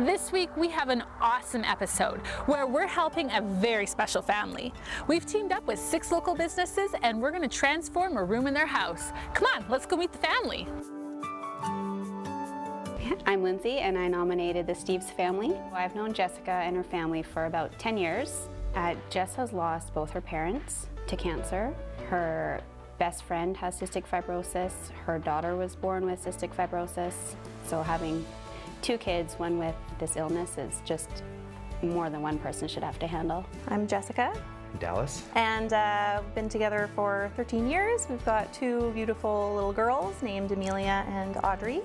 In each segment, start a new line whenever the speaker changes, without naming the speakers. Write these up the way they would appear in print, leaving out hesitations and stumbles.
This week we have an awesome episode where we're helping a very special family. We've teamed up with 6 local businesses and we're going to transform a room in their house. Come on, let's go meet the family.
I'm Lindsay and I nominated the Steves family. I've known Jessica and her family for about 10 years. Jess has lost both her parents to cancer. Her best friend has cystic fibrosis. Her daughter was born with cystic fibrosis. So having 2 kids, one with this illness, is just more than one person should have to handle.
I'm Jessica.
Dallas.
And we've been together for 13 years. We've got 2 beautiful little girls named Amelia and Audrey.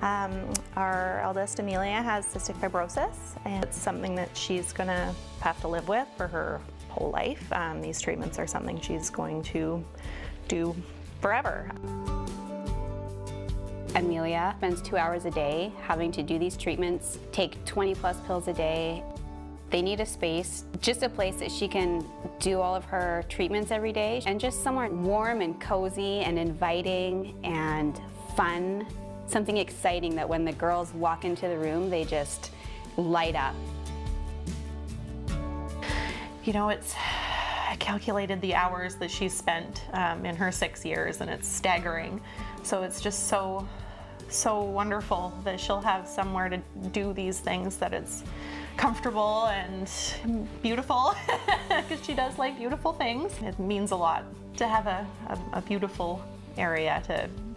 Our eldest, Amelia, has cystic fibrosis, and it's something that she's gonna have to live with for her whole life. These treatments are something she's going to do forever.
Amelia spends 2 hours a day having to do these treatments, take 20+ pills a day. They need a space, just a place that she can do all of her treatments every day, and just somewhere warm and cozy and inviting and fun. Something exciting that when the girls walk into the room, they just light up.
You know, I calculated the hours that she's spent in her 6 years, and it's staggering. So it's just so wonderful that she'll have somewhere to do these things, that it's comfortable and beautiful, because she does like beautiful things. It means a lot to have a beautiful area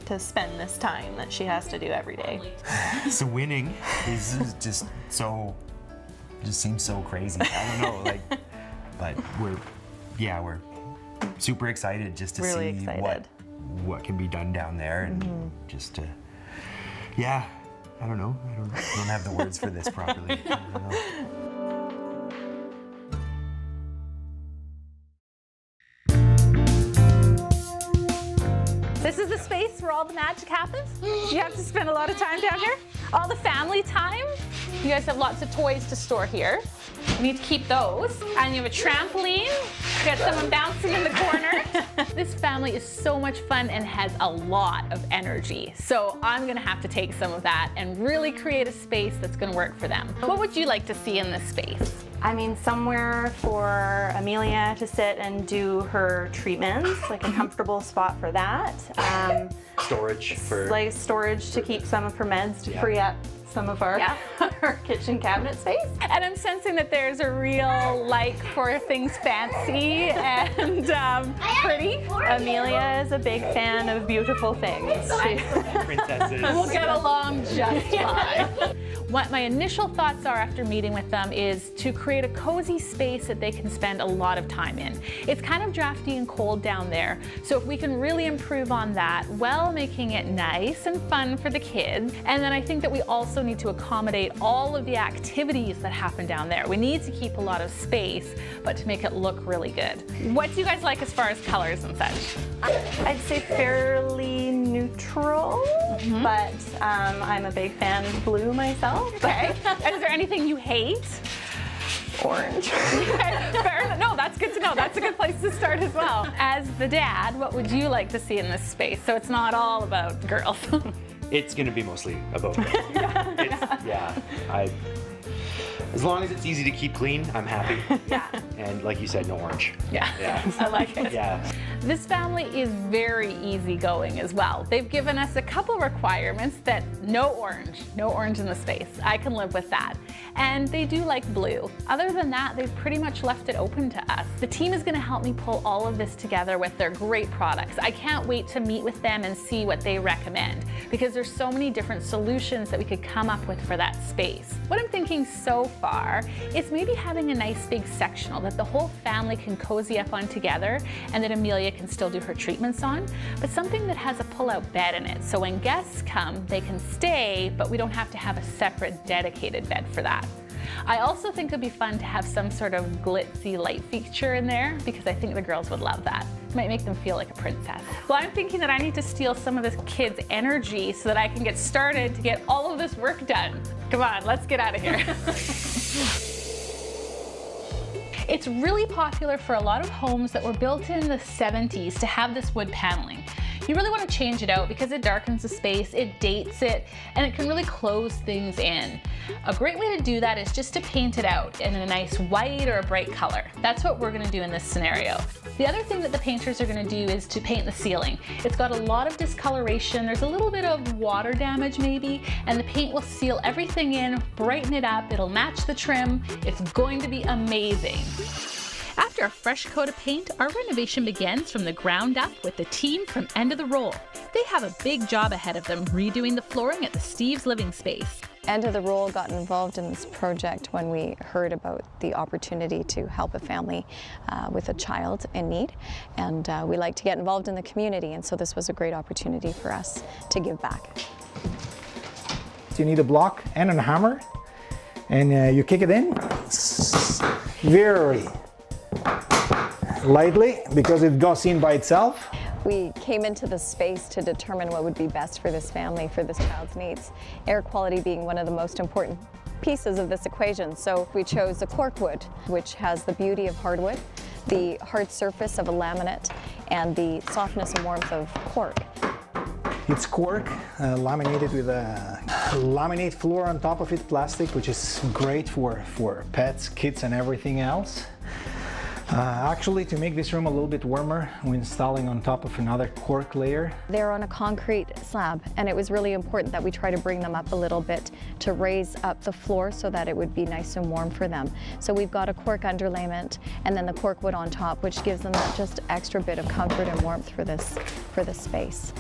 to spend this time that she has to do every day.
So winning is just seems so crazy. I don't know, but we're super excited just to
really
see
excited.
what can be done down there, and just to, I don't know. I don't have the words for this properly. I don't know.
This is the space where all the magic happens. You have to spend a lot of time down here. All the family time. You guys have lots of toys to store here. You need to keep those. And you have a trampoline. You got someone bouncing in the corner. This family is so much fun and has a lot of energy. So I'm gonna have to take some of that and really create a space that's gonna work for them. What would you like to see in this space?
I mean, somewhere for Amelia to sit and do her treatments, like a comfortable spot for that.
Storage for...
Like storage to keep some of her meds to free up some of our, our kitchen cabinet space.
And I'm sensing that there's a real like for things fancy and pretty.
Amelia is a big fan of beautiful things.
Princesses.
We'll get along just fine. What my initial thoughts are after meeting with them is to create a cozy space that they can spend a lot of time in. It's kind of drafty and cold down there, so if we can really improve on that while making it nice and fun for the kids. And then I think that we also need to accommodate all of the activities that happen down there. We need to keep a lot of space, but to make it look really good. What do you guys like as far as colors and such?
I'd say fairly neutral, but I'm a big fan of blue myself.
Okay. And is there anything you hate?
Orange.
Okay, fair enough. No, that's good to know. That's a good place to start as well. As the dad, what would you like to see in this space? So it's not all about girls.
It's gonna be mostly about girls. As long as it's easy to keep clean, I'm happy.
Yeah.
And like you said, no orange.
Yeah. I like it.
Yeah.
This family is very easygoing as well. They've given us a couple requirements that no orange in the space. I can live with that. And they do like blue. Other than that, they've pretty much left it open to us. The team is gonna help me pull all of this together with their great products. I can't wait to meet with them and see what they recommend, because there's so many different solutions that we could come up with for that space. What I'm thinking so far is maybe having a nice big sectional that the whole family can cozy up on together, and that Amelia can still do her treatments on, but something that has a pull-out bed in it, so when guests come, they can stay, but we don't have to have a separate dedicated bed for that. I also think it'd be fun to have some sort of glitzy light feature in there, because I think the girls would love that. It might make them feel like a princess. Well, I'm thinking that I need to steal some of this kids' energy so that I can get started to get all of this work done. Come on, let's get out of here. It's really popular for a lot of homes that were built in the 70s to have this wood paneling. You really want to change it out because it darkens the space, it dates it, and it can really close things in. A great way to do that is just to paint it out in a nice white or a bright color. That's what we're going to do in this scenario. The other thing that the painters are going to do is to paint the ceiling. It's got a lot of discoloration, there's a little bit of water damage maybe, and the paint will seal everything in, brighten it up, it'll match the trim. It's going to be amazing. After a fresh coat of paint, our renovation begins from the ground up with the team from End of the Roll. They have a big job ahead of them redoing the flooring at the Steve's living space.
End of the Roll got involved in this project when we heard about the opportunity to help a family with a child in need, and we like to get involved in the community, and so this was a great opportunity for us to give back.
So you need a block and a hammer, and you kick it in very lightly because it goes in by itself.
We came into the space to determine what would be best for this family, for this child's needs. Air quality being one of the most important pieces of this equation. So we chose a corkwood, which has the beauty of hardwood, the hard surface of a laminate, and the softness and warmth of cork.
It's cork, laminated with a laminate floor on top of it, plastic, which is great for pets, kids, and everything else. Actually, to make this room a little bit warmer, we're installing on top of another cork layer.
They're on a concrete slab, and it was really important that we try to bring them up a little bit to raise up the floor so that it would be nice and warm for them. So we've got a cork underlayment and then the cork wood on top, which gives them that just extra bit of comfort and warmth for this space.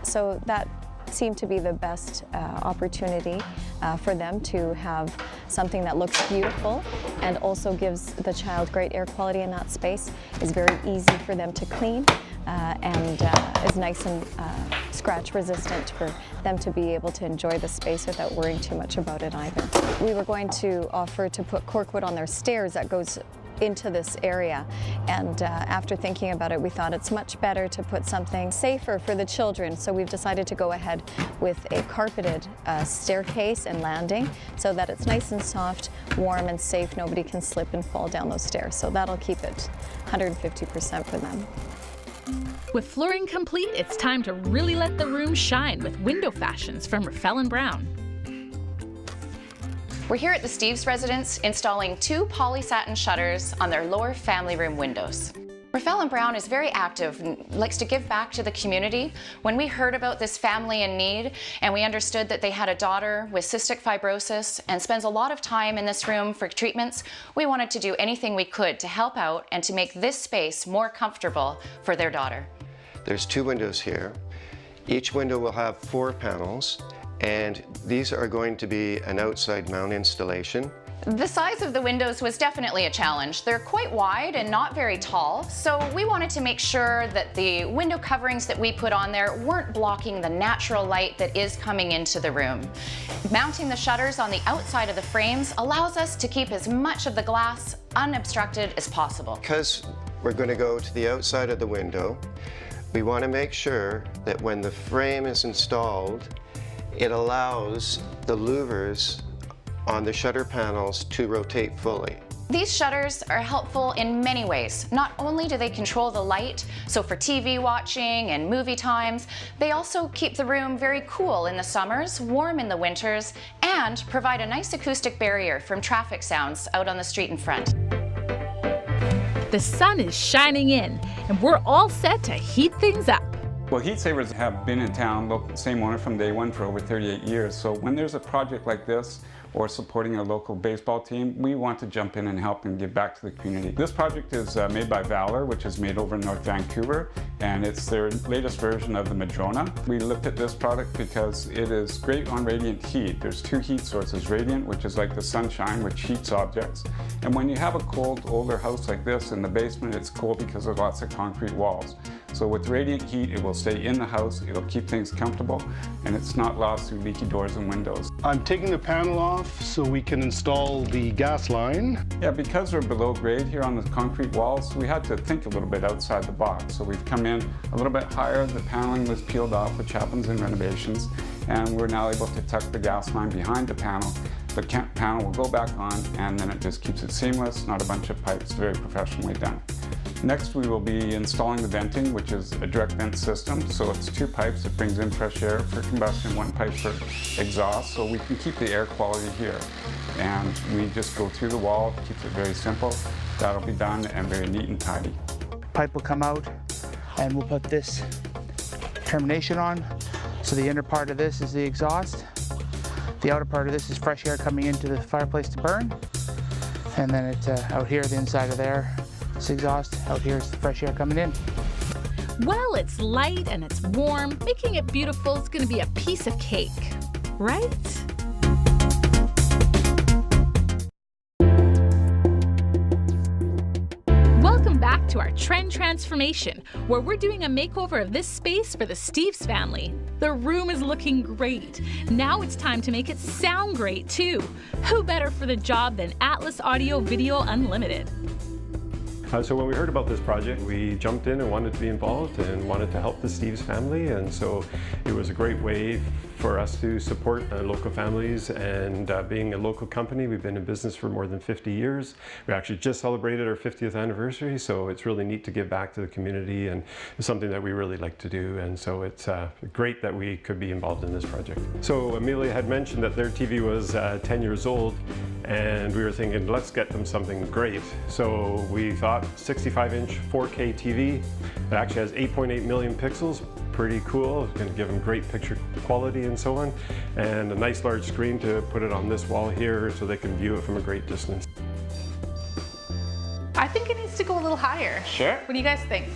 So that seemed to be the best opportunity for them to have something that looks beautiful and also gives the child great air quality in that space, is very easy for them to clean, and is nice and scratch resistant for them to be able to enjoy the space without worrying too much about it either. We were going to offer to put corkwood on their stairs that goes into this area, and after thinking about it, we thought it's much better to put something safer for the children, so we've decided to go ahead with a carpeted staircase and landing so that it's nice and soft, warm and safe. Nobody can slip and fall down those stairs, so that'll keep it 150% for them.
With flooring complete, it's time to really let the room shine with window fashions from Ruffell Brown.
We're here at the Steve's residence installing 2 poly satin shutters on their lower family room windows. Ruffell Brown is very active and likes to give back to the community. When we heard about this family in need and we understood that they had a daughter with cystic fibrosis and spends a lot of time in this room for treatments, we wanted to do anything we could to help out and to make this space more comfortable for their daughter.
There's 2 windows here. Each window will have 4 panels, and these are going to be an outside mount installation.
The size of the windows was definitely a challenge. They're quite wide and not very tall, so we wanted to make sure that the window coverings that we put on there weren't blocking the natural light that is coming into the room. Mounting the shutters on the outside of the frames allows us to keep as much of the glass unobstructed as possible.
Because we're going to go to the outside of the window, we want to make sure that when the frame is installed, it allows the louvers on the shutter panels to rotate fully.
These shutters are helpful in many ways. Not only do they control the light, so for TV watching and movie times, they also keep the room very cool in the summers, warm in the winters, and provide a nice acoustic barrier from traffic sounds out on the street in front.
The sun is shining in, and we're all set to heat things up.
Well, Heat Savers have been in town, same owner from day one for over 38 years. So when there's a project like this, or supporting a local baseball team, we want to jump in and help and give back to the community. This project is made by Valor, which is made over in North Vancouver, and it's their latest version of the Madrona. We looked at this product because it is great on radiant heat. There's 2 heat sources, radiant, which is like the sunshine, which heats objects. And when you have a cold, older house like this in the basement, it's cold because there's lots of concrete walls. So with radiant heat, it will stay in the house, it'll keep things comfortable, and it's not lost through leaky doors and windows.
I'm taking the panel off so we can install the gas line.
Yeah, because we're below grade here on the concrete walls, we had to think a little bit outside the box. So we've come in a little bit higher, the paneling was peeled off, which happens in renovations, and we're now able to tuck the gas line behind the panel The panel will go back on, and then it just keeps it seamless, not a bunch of pipes, very professionally done. Next, we will be installing the venting, which is a direct vent system. So it's 2 pipes that brings in fresh air for combustion, 1 pipe for exhaust, so we can keep the air quality here. And we just go through the wall, keeps it very simple. That'll be done and very neat and tidy.
Pipe will come out, and we'll put this termination on. So the inner part of this is the exhaust. The outer part of this is fresh air coming into the fireplace to burn. And then it's out here, the inside of there, it's exhaust. Out here is the fresh air coming in.
Well, it's light and it's warm. Making it beautiful is going to be a piece of cake, right? Welcome back to our trend transformation, where we're doing a makeover of this space for the Steves family. The room is looking great. Now it's time to make it sound great too. Who better for the job than Atlas Audio Video Unlimited?
So when we heard about this project, we jumped in and wanted to be involved and wanted to help the Steves family, and so it was a great way for us to support local families. And being a local company, we've been in business for more than 50 years. We actually just celebrated our 50th anniversary, so it's really neat to give back to the community, and it's something that we really like to do, and so it's great that we could be involved in this project. So Amelia had mentioned that their TV was 10 years old, and we were thinking, let's get them something great. So we thought 65-inch 4K TV. It actually has 8.8 million pixels. Pretty cool. It's going to give them great picture quality and so on. And a nice large screen to put it on this wall here so they can view it from a great distance.
I think it needs to go a little higher.
Sure.
What do you guys think?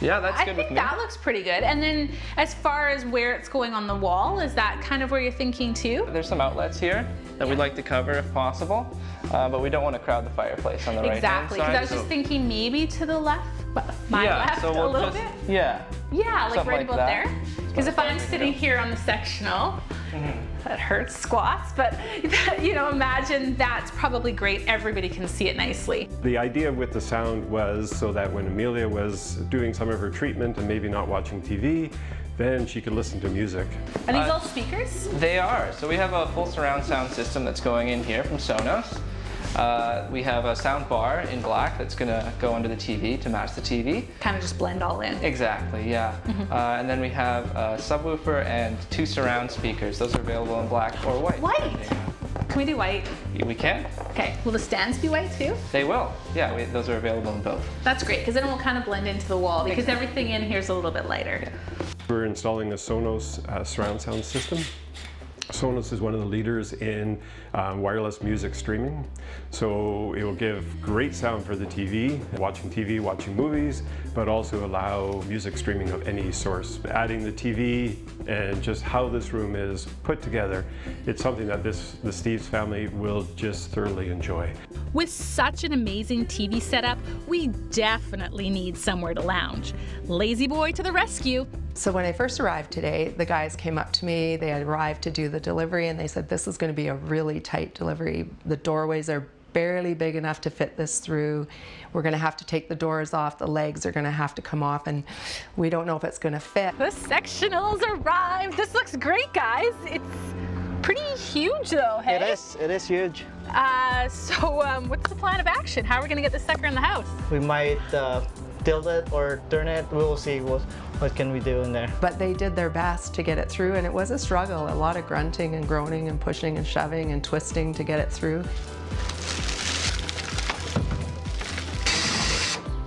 Yeah, that's good with me.
I think that looks pretty good. And then as far as where it's going on the wall, is that kind of where you're thinking too?
There's some outlets here that we'd like to cover if possible, but we don't want to crowd the fireplace on the right-hand side.
Exactly, because I was just thinking maybe to the left, but my left
so we'll
a little
just,
bit.
Yeah.
Yeah, like
Something
right
like
about
that.
there. Because if I'm sitting here on the sectional, that hurts squats, but you know, imagine that's probably great. Everybody can see it nicely.
The idea with the sound was so that when Amelia was doing some of her treatment and maybe not watching TV, then she could listen to music.
Are these all speakers?
They are. So we have a full surround sound system that's going in here from Sonos. We have a sound bar in black that's going to go under the TV to match the TV.
Kind of just blend all in.
Exactly, yeah. And then we have a subwoofer and 2 surround speakers. Those are available in black or white.
White? Can we do white?
We can.
Okay, will the stands be white too?
They will, yeah, those are available in both.
That's great, because then it will kind of blend into the wall, because everything in here is a little bit lighter.
Yeah.
We're installing a Sonos surround sound system. Sonos is one of the leaders in wireless music streaming. So it will give great sound for the TV, watching movies, but also allow music streaming of any source. Adding the TV and just how this room is put together, it's something that the Steves family will just thoroughly enjoy.
With such an amazing TV setup, we definitely need somewhere to lounge. Lazy Boy to the rescue.
So when I first arrived today, the guys came up to me, they had arrived to do the delivery, and they said this is going to be a really tight delivery. The doorways are barely big enough to fit this through. We're going to have to take the doors off, the legs are going to have to come off, and we don't know if it's going to fit.
The sectionals arrived. This looks great, guys. It's pretty huge though, hey?
It is huge.
So what's the plan of action? How are we going to get this sucker in the house?
We might tilt it or turn it. We will see what can we do in there.
But they did their best to get it through, and it was a struggle. A lot of grunting and groaning and pushing and shoving and twisting to get it through.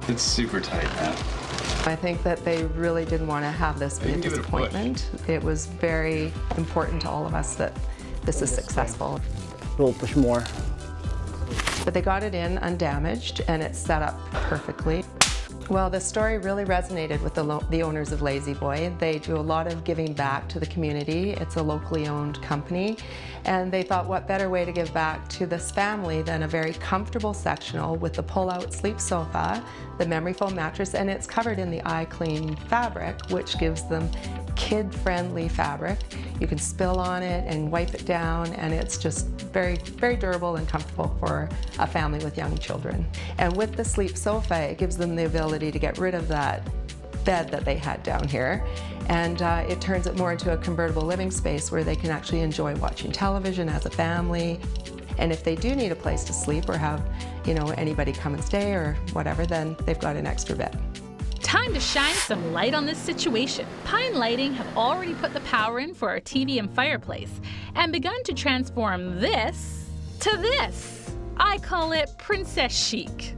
It's super tight, man.
I think that they really didn't want to have this be a disappointment. It was very important to all of us that this is successful.
We'll push more.
But they got it in undamaged, and it's set up perfectly. Well, the story really resonated with the owners of Lazy Boy. They do a lot of giving back to the community. It's a locally owned company, and they thought what better way to give back to this family than a very comfortable sectional with the pull-out sleep sofa, the memory foam mattress, and it's covered in the iClean fabric, which gives them kid-friendly fabric. You can spill on it and wipe it down, and it's just very, very durable and comfortable for a family with young children. And with the sleep sofa, it gives them the ability to get rid of that bed that they had down here. And it turns it more into a convertible living space where they can actually enjoy watching television as a family. And if they do need a place to sleep or have, you know, anybody come and stay or whatever, then they've got an extra bed.
Time to shine some light on this situation. Pine Lighting have already put the power in for our TV and fireplace and begun to transform this to this. I call it princess chic.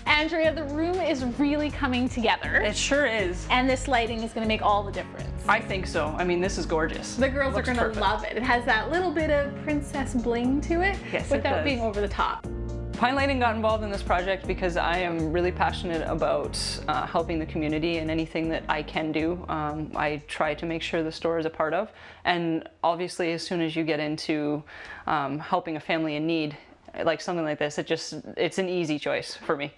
Andrea, the room is really coming together.
It sure is.
And this lighting is going to make all the difference.
I think so. I mean, this is gorgeous.
The girls are going to love it. It has that little bit of princess bling to it,
yes,
without being over the top.
Pine Lighting got involved in this project because I am really passionate about helping the community and anything that I can do. I try to make sure the store is a part of. And obviously, as soon as you get into helping a family in need, like something like this, it's an easy choice for me.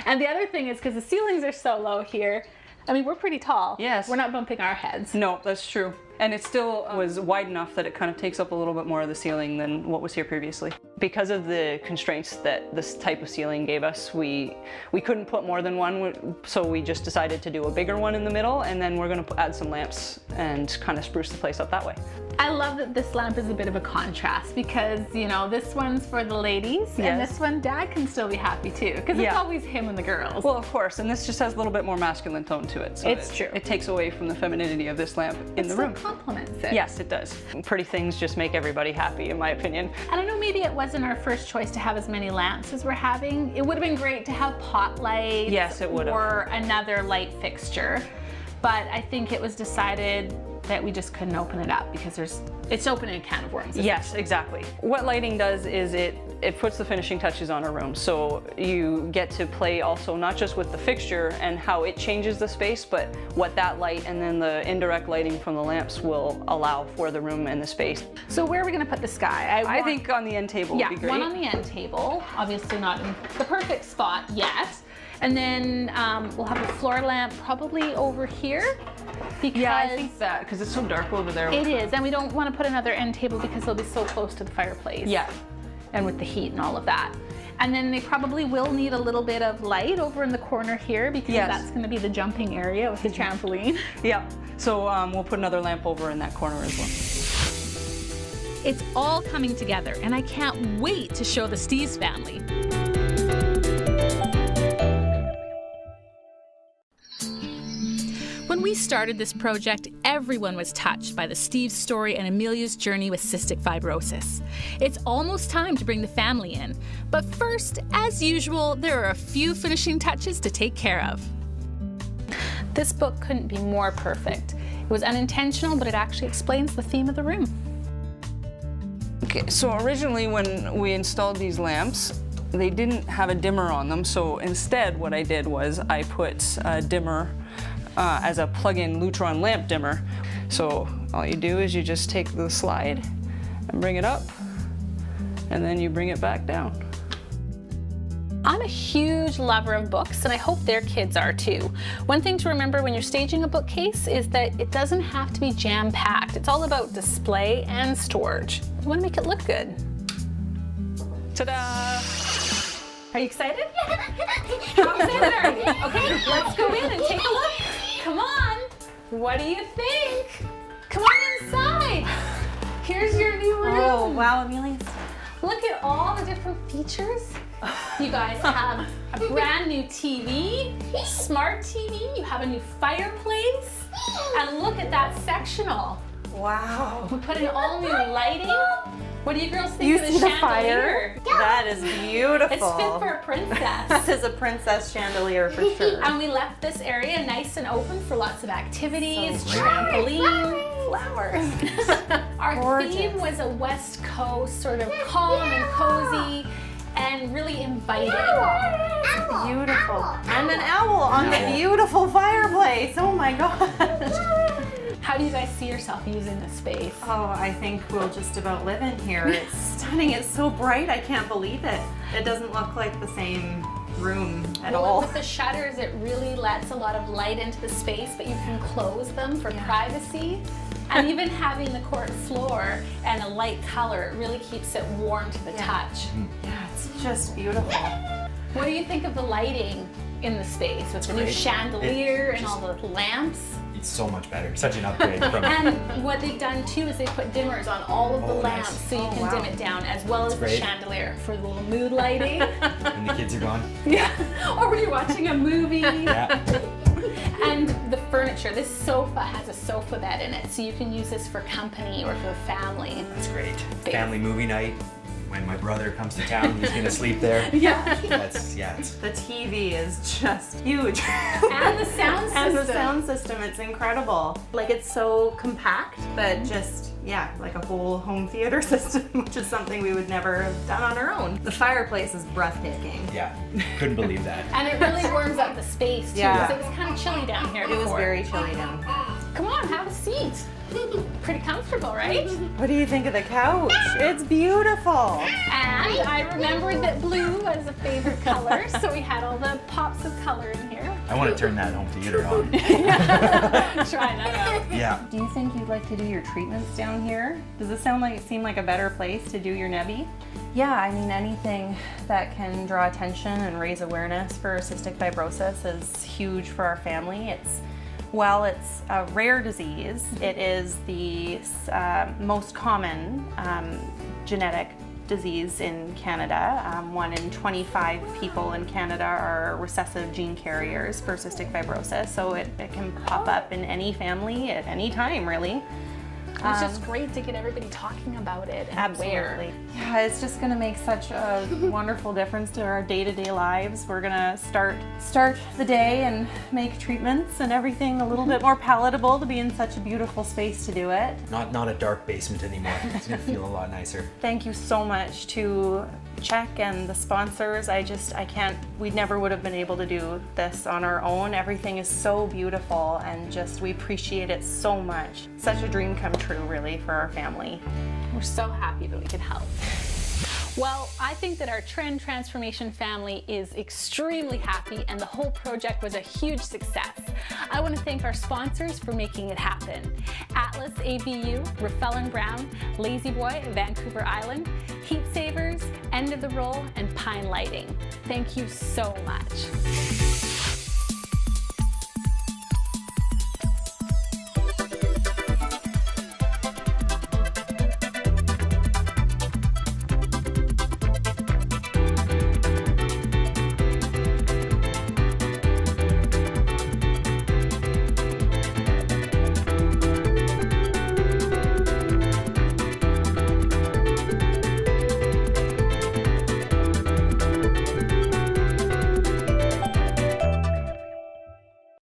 And the other thing is, because the ceilings are so low here, I mean, we're pretty tall.
Yes.
We're not bumping our heads.
No, that's true. And it still was wide enough that it kind of takes up a little bit more of the ceiling than what was here previously. Because of the constraints that this type of ceiling gave us, we couldn't put more than one, so we just decided to do a bigger one in the middle, and then we're going to add some lamps and kind of spruce the place up that way.
I love that this lamp is a bit of a contrast because, you know, this one's for the ladies, and this one Dad can still be happy too, because it's always him and the girls.
Well, of course, and this just has a little bit more masculine tone to it. So
it's true.
It takes away from the femininity of this lamp in the room.
It complements it.
Yes, it does. Pretty things just make everybody happy, in my opinion.
And I know maybe it wasn't our first choice to have as many lamps as we're having. It would have been great to have pot lights.
Yes, it would have.
Or another light fixture. But I think it was decided that we just couldn't open it up because it's opening a can of worms.
Yes, exactly. What lighting does is it puts the finishing touches on a room. So you get to play also not just with the fixture and how it changes the space, but what that light and then the indirect lighting from the lamps will allow for the room and the space.
So where are we going to put the sky?
I think on the end table would be great.
One on the end table, obviously not in the perfect spot yet. And then we'll have a floor lamp probably over here. Because
yeah, I think that, because it's so dark over there.
It is, and we don't want to put another end table because they'll be so close to the fireplace.
Yeah.
And with the heat and all of that. And then they probably will need a little bit of light over in the corner here because that's going to be the jumping area with the trampoline.
Yeah, so we'll put another lamp over in that corner as well.
It's all coming together, and I can't wait to show the Steves family. When we started this project, everyone was touched by the Steves story and Amelia's journey with cystic fibrosis. It's almost time to bring the family in, but first, as usual, there are a few finishing touches to take care of. This book couldn't be more perfect. It was unintentional, but it actually explains the theme of the room.
Okay, so originally when we installed these lamps, they didn't have a dimmer on them, so instead what I did was I put a dimmer as a plug-in Lutron lamp dimmer. So all you do is you just take the slide and bring it up, and then you bring it back down.
I'm a huge lover of books, and I hope their kids are too. One thing to remember when you're staging a bookcase is that it doesn't have to be jam-packed. It's all about display and storage. You want to make it look good.
Ta-da!
Are you excited? How excited are you? Okay, let's go in and take a look. Come on. What do you think? Come on inside. Here's your new room.
Oh, wow, Amelia.
Look at all the different features. You guys have a brand new TV, smart TV. You have a new fireplace. And look at that sectional.
Wow.
We put in all new lighting. What do you girls think
You
of the
see the
chandelier?
fire? That is beautiful.
It's fit for a princess.
This is a princess chandelier for sure.
And we left this area nice and open for lots of activities, trampoline, flowers. Our theme was a West Coast, sort of calm and cozy, and really inviting.
Beautiful. And an owl on the beautiful fireplace. Oh my gosh.
How do you guys see yourself using this space?
Oh, I think we'll just about live in here. It's stunning. It's so bright. I can't believe it. It doesn't look like the same room at all.
With the shutters, it really lets a lot of light into the space, but you can close them for privacy. And even having the court floor and a light color, it really keeps it warm to the touch.
Yeah, it's just beautiful.
What do you think of the lighting in the space with the new
great.
chandelier and all the lamps.
It's so much better. Such an upgrade from.
And what they've done too is they put dimmers on all of the lamps
nice.
so you can dim it down, as well as the
great.
chandelier for the little mood lighting.
When the kids are gone.
Yeah. Or when you're watching a movie.
Yeah.
And the furniture, this sofa has a sofa bed in it, so you can use this for company or for family.
That's great. Family movie night. When my brother comes to town, he's gonna sleep there.
Yeah.
That's it's
The TV is just huge.
And the sound system.
And the sound system, it's incredible. Like, it's so compact, but just, yeah, like a whole home theater system, which is something we would never have done on our own. The fireplace is breathtaking.
yeah. Couldn't believe that.
And it really warms up the space too,
Yeah.
because it was kind of chilly down here
It was
before.
very chilly down here.
Come on, have a seat. Pretty comfortable, right?
What do you think of the couch? It's beautiful.
And I remembered that blue was a favorite color, so we had all the pops of color in here.
I want to turn that home theater on.
Try that out.
Yeah.
Do you think you'd like to do your treatments down here? Does it seem like a better place to do your nebby? Yeah, I mean, anything that can draw attention and raise awareness for cystic fibrosis is huge for our family. While it's a rare disease, it is the most common genetic disease in Canada. 1 in 25 people in Canada are recessive gene carriers for cystic fibrosis, so it can pop up in any family at any time, really.
It's just great to get everybody talking about it and aware.
Absolutely. Yeah, it's just going to make such a wonderful difference to our day-to-day lives. We're going to start the day and make treatments and everything a little bit more palatable to be in such a beautiful space to do it.
Not a dark basement anymore. It's gonna feel a lot nicer.
Thank you so much to Chek and the sponsors. We never would have been able to do this on our own. Everything is so beautiful and we appreciate it so much. Such a dream come true, really, for our family.
We're so happy that we could help. Well, I think that our Trend Transformation family is extremely happy and the whole project was a huge success. I want to thank our sponsors for making it happen. Atlas ABU, Ruffell Brown, Lazy Boy, Vancouver Island, Heat Savers, End of the Roll, and Pine Lighting. Thank you so much.